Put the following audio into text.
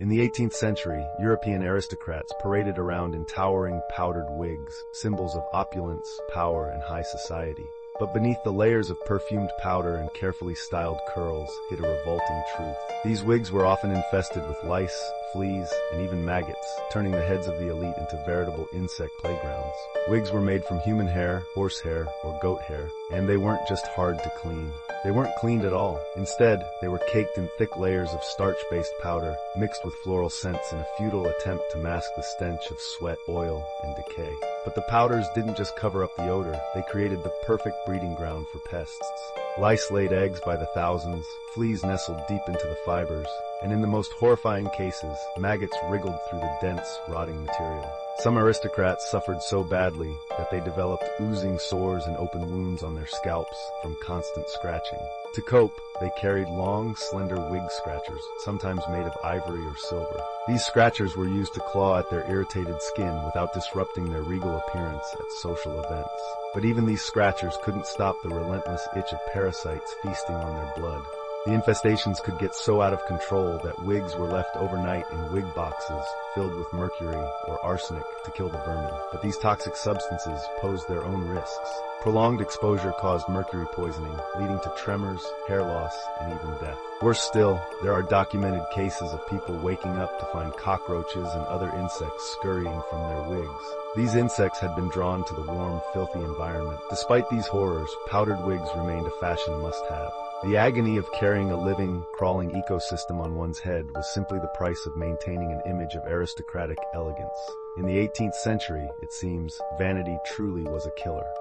In the 18th century, European aristocrats paraded around in towering powdered wigs, symbols of opulence, power, and high society. But beneath the layers of perfumed powder and carefully styled curls hid a revolting truth. These wigs were often infested with lice, fleas, and even maggots, turning the heads of the elite into veritable insect playgrounds. Wigs were made from human hair, horsehair, or goat hair, and they weren't just hard to clean. They weren't cleaned at all. Instead, they were caked in thick layers of starch-based powder, mixed with floral scents in a futile attempt to mask the stench of sweat, oil, and decay. But the powders didn't just cover up the odor, they created the perfect breeding ground for pests. Lice laid eggs by the thousands, fleas nestled deep into the fibers, and in the most horrifying cases, maggots wriggled through the dense, rotting material. Some aristocrats suffered so badly that they developed oozing sores and open wounds on their scalps from constant scratching. To cope, they carried long, slender wig scratchers, sometimes made of ivory or silver. These scratchers were used to claw at their irritated skin without disrupting their regal appearance at social events. But even these scratchers couldn't stop the relentless itch of parasites feasting on their blood. The infestations could get so out of control that wigs were left overnight in wig boxes filled with mercury or arsenic to kill the vermin. But these toxic substances posed their own risks. Prolonged exposure caused mercury poisoning, leading to tremors, hair loss, and even death. Worse still, there are documented cases of people waking up to find cockroaches and other insects scurrying from their wigs. These insects had been drawn to the warm, filthy environment. Despite these horrors, powdered wigs remained a fashion must-have. The agony of carrying a living, crawling ecosystem on one's head was simply the price of maintaining an image of aristocratic elegance. In the 18th century, it seems, vanity truly was a killer.